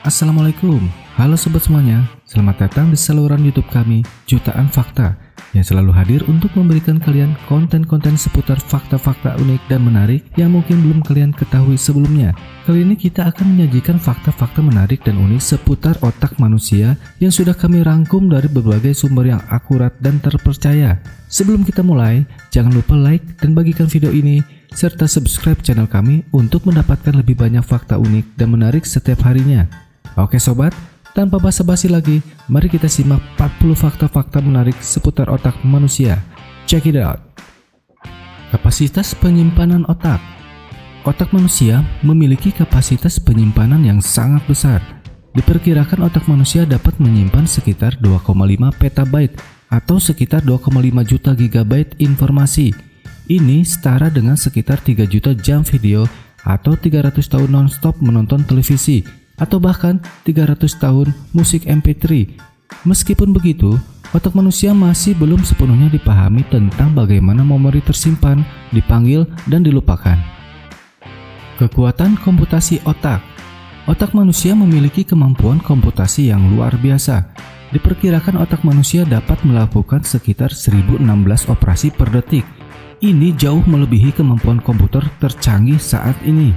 Assalamualaikum, halo sobat semuanya. Selamat datang di saluran YouTube kami, Jutaan Fakta, yang selalu hadir untuk memberikan kalian konten-konten seputar fakta-fakta unik dan menarik yang mungkin belum kalian ketahui sebelumnya. Kali ini kita akan menyajikan fakta-fakta menarik dan unik seputar otak manusia yang sudah kami rangkum dari berbagai sumber yang akurat dan terpercaya. Sebelum kita mulai, jangan lupa like dan bagikan video ini, serta subscribe channel kami untuk mendapatkan lebih banyak fakta unik dan menarik setiap harinya. Oke sobat, tanpa basa-basi lagi, mari kita simak 40 fakta-fakta menarik seputar otak manusia. Check it out. Kapasitas penyimpanan otak. Otak manusia memiliki kapasitas penyimpanan yang sangat besar. Diperkirakan otak manusia dapat menyimpan sekitar 2,5 petabyte atau sekitar 2,5 juta gigabyte informasi. Ini setara dengan sekitar 3 juta jam video atau 300 tahun non-stop menonton televisi, atau bahkan 300 tahun musik MP3. Meskipun begitu, otak manusia masih belum sepenuhnya dipahami tentang bagaimana memori tersimpan, dipanggil, dan dilupakan. Kekuatan komputasi otak. Otak manusia memiliki kemampuan komputasi yang luar biasa. Diperkirakan otak manusia dapat melakukan sekitar 1016 operasi per detik. Ini jauh melebihi kemampuan komputer tercanggih saat ini.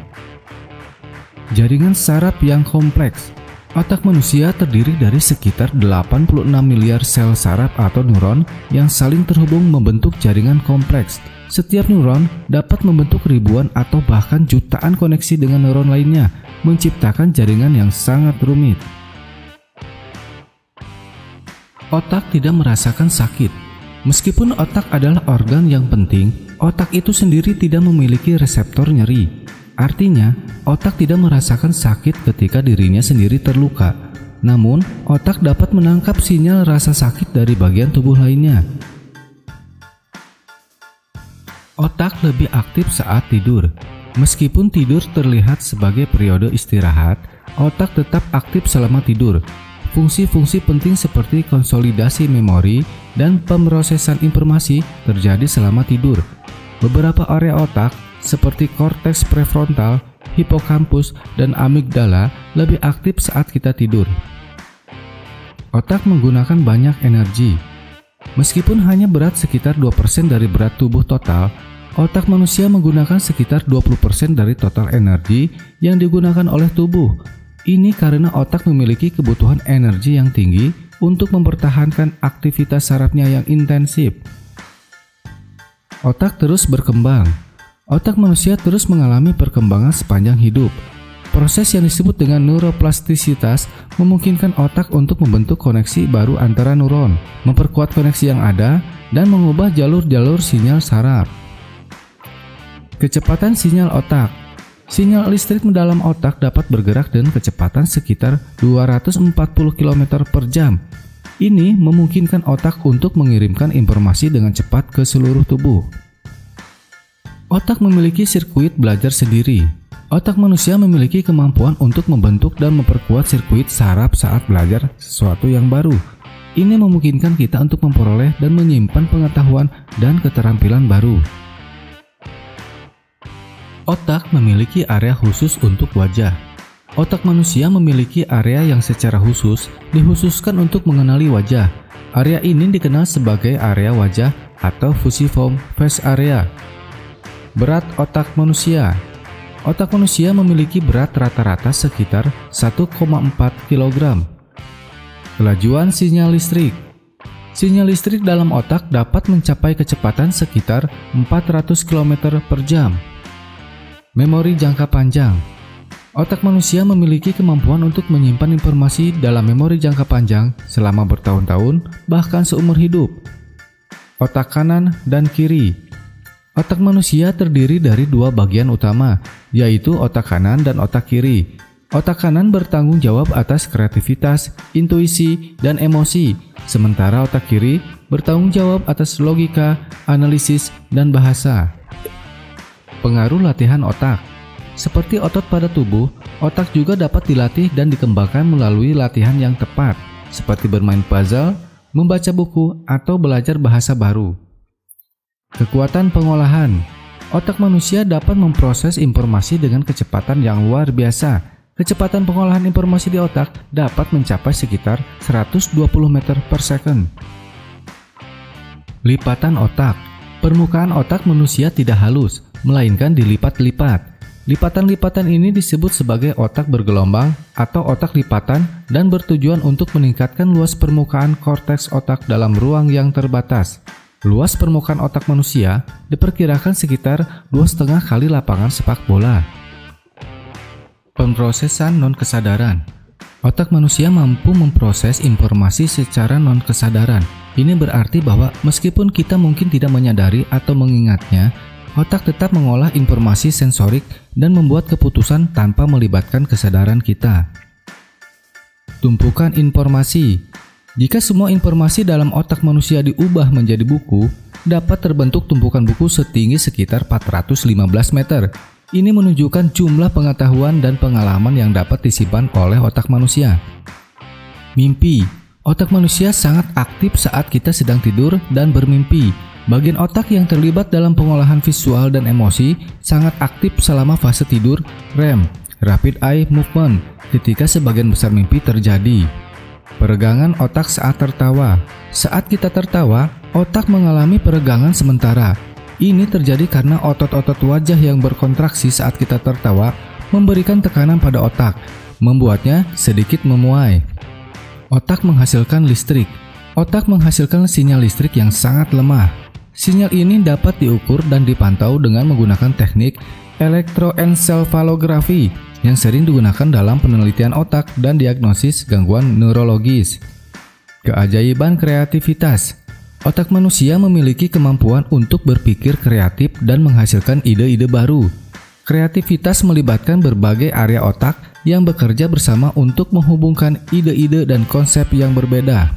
Jaringan saraf yang kompleks. Otak manusia terdiri dari sekitar 86 miliar sel saraf atau neuron yang saling terhubung membentuk jaringan kompleks. Setiap neuron dapat membentuk ribuan atau bahkan jutaan koneksi dengan neuron lainnya, menciptakan jaringan yang sangat rumit. Otak tidak merasakan sakit. Meskipun otak adalah organ yang penting, otak itu sendiri tidak memiliki reseptor nyeri. Artinya, otak tidak merasakan sakit ketika dirinya sendiri terluka. Namun, otak dapat menangkap sinyal rasa sakit dari bagian tubuh lainnya. Otak lebih aktif saat tidur. Meskipun tidur terlihat sebagai periode istirahat, otak tetap aktif selama tidur. Fungsi-fungsi penting seperti konsolidasi memori dan pemrosesan informasi terjadi selama tidur. Beberapa area otak seperti korteks prefrontal, hipokampus, dan amigdala lebih aktif saat kita tidur. Otak menggunakan banyak energi. Meskipun hanya berat sekitar 2% dari berat tubuh total, otak manusia menggunakan sekitar 20% dari total energi yang digunakan oleh tubuh. Ini karena otak memiliki kebutuhan energi yang tinggi untuk mempertahankan aktivitas sarafnya yang intensif. Otak terus berkembang. Otak manusia terus mengalami perkembangan sepanjang hidup. Proses yang disebut dengan neuroplastisitas memungkinkan otak untuk membentuk koneksi baru antara neuron, memperkuat koneksi yang ada, dan mengubah jalur-jalur sinyal saraf. Kecepatan sinyal otak. Sinyal listrik dalam otak dapat bergerak dengan kecepatan sekitar 240 km per jam. Ini memungkinkan otak untuk mengirimkan informasi dengan cepat ke seluruh tubuh. Otak memiliki sirkuit belajar sendiri. Otak manusia memiliki kemampuan untuk membentuk dan memperkuat sirkuit saraf saat belajar sesuatu yang baru. Ini memungkinkan kita untuk memperoleh dan menyimpan pengetahuan dan keterampilan baru. Otak memiliki area khusus untuk wajah. Otak manusia memiliki area yang secara khusus dikhususkan untuk mengenali wajah. Area ini dikenal sebagai area wajah atau fusiform face area. Berat otak manusia. Otak manusia memiliki berat rata-rata sekitar 1,4 kg. Kelajuan sinyal listrik. Sinyal listrik dalam otak dapat mencapai kecepatan sekitar 400 km per jam. Memori jangka panjang. Otak manusia memiliki kemampuan untuk menyimpan informasi dalam memori jangka panjang selama bertahun-tahun, bahkan seumur hidup. Otak kanan dan kiri. Otak manusia terdiri dari dua bagian utama, yaitu otak kanan dan otak kiri. Otak kanan bertanggung jawab atas kreativitas, intuisi, dan emosi, sementara otak kiri bertanggung jawab atas logika, analisis, dan bahasa. Pengaruh latihan otak. Seperti otot pada tubuh, otak juga dapat dilatih dan dikembangkan melalui latihan yang tepat, seperti bermain puzzle, membaca buku, atau belajar bahasa baru. Kekuatan pengolahan. Otak manusia dapat memproses informasi dengan kecepatan yang luar biasa. kecepatan pengolahan informasi di otak dapat mencapai sekitar 120 meter per second. Lipatan otak. Permukaan otak manusia tidak halus, melainkan dilipat-lipat. Lipatan-lipatan ini disebut sebagai otak bergelombang atau otak lipatan dan bertujuan untuk meningkatkan luas permukaan korteks otak dalam ruang yang terbatas. Luas permukaan otak manusia diperkirakan sekitar 2,5 kali lapangan sepak bola. Pemrosesan non-kesadaran. Otak manusia mampu memproses informasi secara non-kesadaran. Ini berarti bahwa meskipun kita mungkin tidak menyadari atau mengingatnya, otak tetap mengolah informasi sensorik dan membuat keputusan tanpa melibatkan kesadaran kita. Tumpukan informasi. Jika semua informasi dalam otak manusia diubah menjadi buku, dapat terbentuk tumpukan buku setinggi sekitar 415 meter. Ini menunjukkan jumlah pengetahuan dan pengalaman yang dapat disimpan oleh otak manusia. Mimpi. Otak manusia sangat aktif saat kita sedang tidur dan bermimpi. Bagian otak yang terlibat dalam pengolahan visual dan emosi sangat aktif selama fase tidur REM, Rapid Eye Movement, ketika sebagian besar mimpi terjadi. Peregangan otak saat tertawa. Saat kita tertawa, otak mengalami peregangan sementara. Ini terjadi karena otot-otot wajah yang berkontraksi saat kita tertawa memberikan tekanan pada otak, membuatnya sedikit memuai. Otak menghasilkan listrik. Otak menghasilkan sinyal listrik yang sangat lemah. Sinyal ini dapat diukur dan dipantau dengan menggunakan teknik elektroencephalografi yang sering digunakan dalam penelitian otak dan diagnosis gangguan neurologis. Keajaiban kreativitas. Otak manusia memiliki kemampuan untuk berpikir kreatif dan menghasilkan ide-ide baru. Kreativitas melibatkan berbagai area otak yang bekerja bersama untuk menghubungkan ide-ide dan konsep yang berbeda.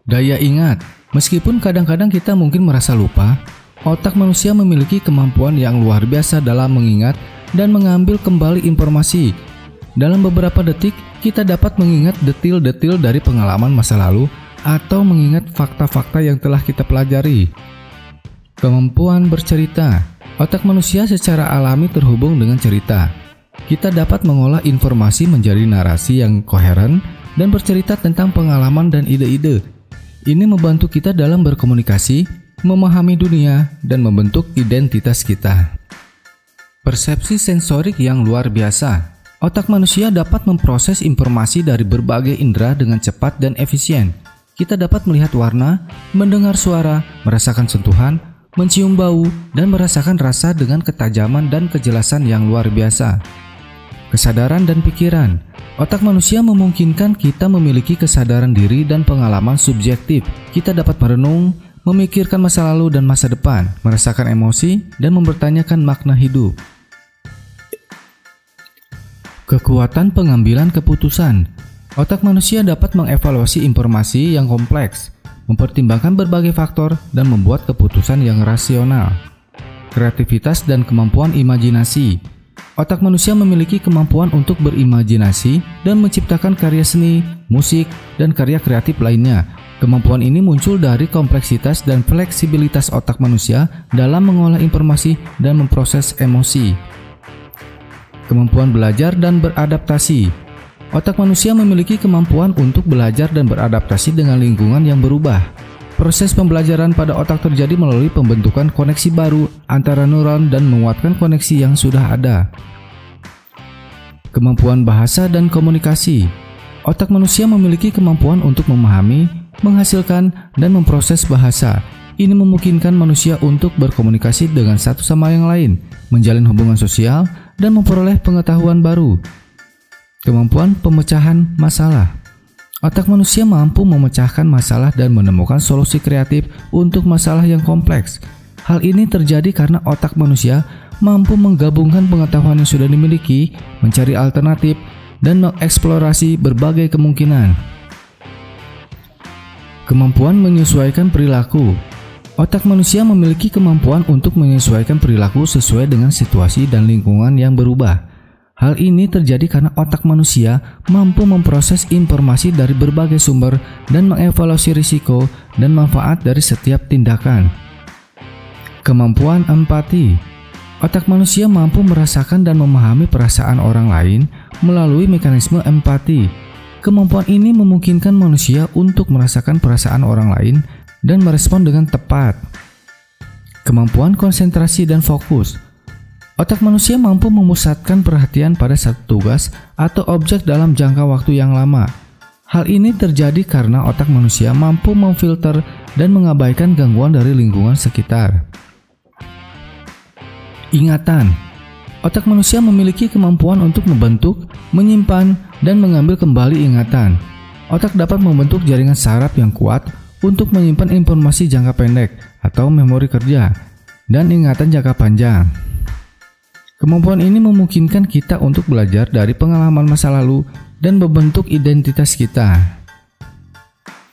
Daya ingat. Meskipun kadang-kadang kita mungkin merasa lupa, otak manusia memiliki kemampuan yang luar biasa dalam mengingat dan mengambil kembali informasi. Dalam beberapa detik, kita dapat mengingat detil-detil dari pengalaman masa lalu atau mengingat fakta-fakta yang telah kita pelajari. Kemampuan bercerita. Otak manusia secara alami terhubung dengan cerita. Kita dapat mengolah informasi menjadi narasi yang koheren dan bercerita tentang pengalaman dan ide-ide. Ini membantu kita dalam berkomunikasi, memahami dunia, dan membentuk identitas kita. Persepsi sensorik yang luar biasa. Otak manusia dapat memproses informasi dari berbagai indera dengan cepat dan efisien. Kita dapat melihat warna, mendengar suara, merasakan sentuhan, mencium bau, dan merasakan rasa dengan ketajaman dan kejelasan yang luar biasa. Kesadaran dan pikiran. Otak manusia memungkinkan kita memiliki kesadaran diri dan pengalaman subjektif. Kita dapat merenung, memikirkan masa lalu dan masa depan, merasakan emosi, dan mempertanyakan makna hidup. Kekuatan pengambilan keputusan. Otak manusia dapat mengevaluasi informasi yang kompleks, mempertimbangkan berbagai faktor, dan membuat keputusan yang rasional. Kreativitas dan kemampuan imajinasi. Otak manusia memiliki kemampuan untuk berimajinasi dan menciptakan karya seni, musik, dan karya kreatif lainnya. Kemampuan ini muncul dari kompleksitas dan fleksibilitas otak manusia dalam mengolah informasi dan memproses emosi. Kemampuan belajar dan beradaptasi. Otak manusia memiliki kemampuan untuk belajar dan beradaptasi dengan lingkungan yang berubah. Proses pembelajaran pada otak terjadi melalui pembentukan koneksi baru antara neuron dan menguatkan koneksi yang sudah ada. Kemampuan bahasa dan komunikasi. Otak manusia memiliki kemampuan untuk memahami, menghasilkan, dan memproses bahasa. Ini memungkinkan manusia untuk berkomunikasi dengan satu sama yang lain, menjalin hubungan sosial, dan memperoleh pengetahuan baru. Kemampuan pemecahan masalah. Otak manusia mampu memecahkan masalah dan menemukan solusi kreatif untuk masalah yang kompleks. Hal ini terjadi karena otak manusia mampu menggabungkan pengetahuan yang sudah dimiliki, mencari alternatif, dan mengeksplorasi berbagai kemungkinan. Kemampuan menyesuaikan perilaku. Otak manusia memiliki kemampuan untuk menyesuaikan perilaku sesuai dengan situasi dan lingkungan yang berubah. Hal ini terjadi karena otak manusia mampu memproses informasi dari berbagai sumber dan mengevaluasi risiko dan manfaat dari setiap tindakan. Kemampuan empati. Otak manusia mampu merasakan dan memahami perasaan orang lain, melalui mekanisme empati. Kemampuan ini memungkinkan manusia untuk merasakan perasaan orang lain dan merespon dengan tepat. Kemampuan konsentrasi dan fokus. Otak manusia mampu memusatkan perhatian pada satu tugas atau objek dalam jangka waktu yang lama. Hal ini terjadi karena otak manusia mampu memfilter dan mengabaikan gangguan dari lingkungan sekitar. Ingatan. Otak manusia memiliki kemampuan untuk membentuk, menyimpan, dan mengambil kembali ingatan. Otak dapat membentuk jaringan saraf yang kuat untuk menyimpan informasi jangka pendek atau memori kerja dan ingatan jangka panjang. Kemampuan ini memungkinkan kita untuk belajar dari pengalaman masa lalu dan membentuk identitas kita.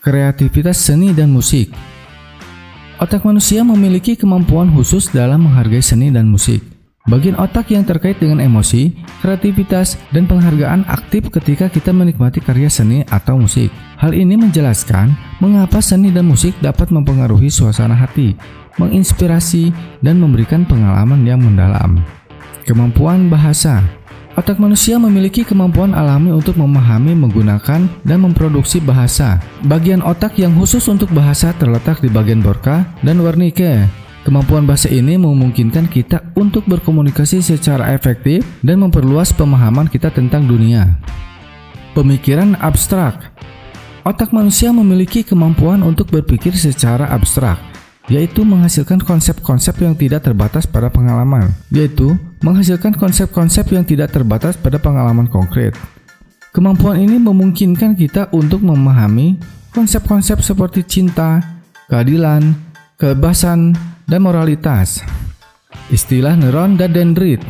Kreativitas seni dan musik. Otak manusia memiliki kemampuan khusus dalam menghargai seni dan musik. Bagian otak yang terkait dengan emosi, kreativitas, dan penghargaan aktif ketika kita menikmati karya seni atau musik. Hal ini menjelaskan mengapa seni dan musik dapat mempengaruhi suasana hati, menginspirasi, dan memberikan pengalaman yang mendalam. Kemampuan bahasa. Otak manusia memiliki kemampuan alami untuk memahami, menggunakan, dan memproduksi bahasa. Bagian otak yang khusus untuk bahasa terletak di bagian Broca dan Wernicke. Kemampuan bahasa ini memungkinkan kita untuk berkomunikasi secara efektif dan memperluas pemahaman kita tentang dunia. Pemikiran abstrak. Otak manusia memiliki kemampuan untuk berpikir secara abstrak, yaitu menghasilkan konsep-konsep yang tidak terbatas pada pengalaman, konkret. Kemampuan ini memungkinkan kita untuk memahami konsep-konsep seperti cinta, keadilan, kebebasan, dan moralitas. Istilah neuron dan dendrit.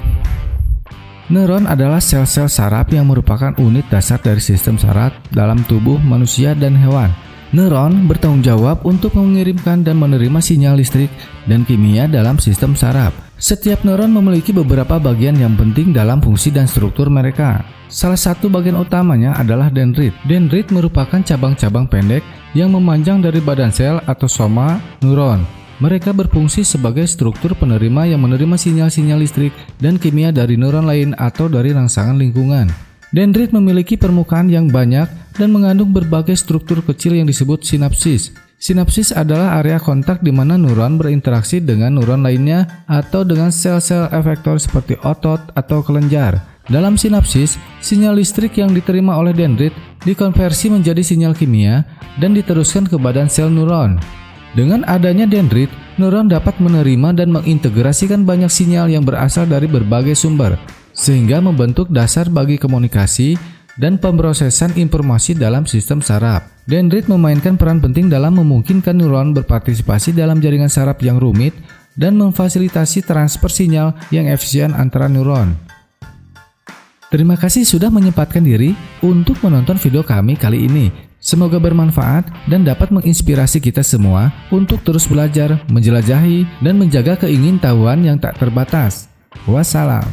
Neuron adalah sel-sel saraf yang merupakan unit dasar dari sistem saraf dalam tubuh manusia dan hewan. Neuron bertanggung jawab untuk mengirimkan dan menerima sinyal listrik dan kimia dalam sistem saraf. Setiap neuron memiliki beberapa bagian yang penting dalam fungsi dan struktur mereka. Salah satu bagian utamanya adalah dendrit. Dendrit merupakan cabang-cabang pendek yang memanjang dari badan sel atau soma neuron. Mereka berfungsi sebagai struktur penerima yang menerima sinyal-sinyal listrik dan kimia dari neuron lain atau dari rangsangan lingkungan. Dendrit memiliki permukaan yang banyak dan mengandung berbagai struktur kecil yang disebut sinapsis. Sinapsis adalah area kontak di mana neuron berinteraksi dengan neuron lainnya atau dengan sel-sel efektor seperti otot atau kelenjar. Dalam sinapsis, sinyal listrik yang diterima oleh dendrit dikonversi menjadi sinyal kimia dan diteruskan ke badan sel neuron. Dengan adanya dendrit, neuron dapat menerima dan mengintegrasikan banyak sinyal yang berasal dari berbagai sumber, sehingga membentuk dasar bagi komunikasi dan pemrosesan informasi dalam sistem saraf. Dendrit memainkan peran penting dalam memungkinkan neuron berpartisipasi dalam jaringan saraf yang rumit dan memfasilitasi transfer sinyal yang efisien antara neuron. Terima kasih sudah menyempatkan diri untuk menonton video kami kali ini. Semoga bermanfaat dan dapat menginspirasi kita semua untuk terus belajar, menjelajahi, dan menjaga keingintahuan yang tak terbatas. Wassalam.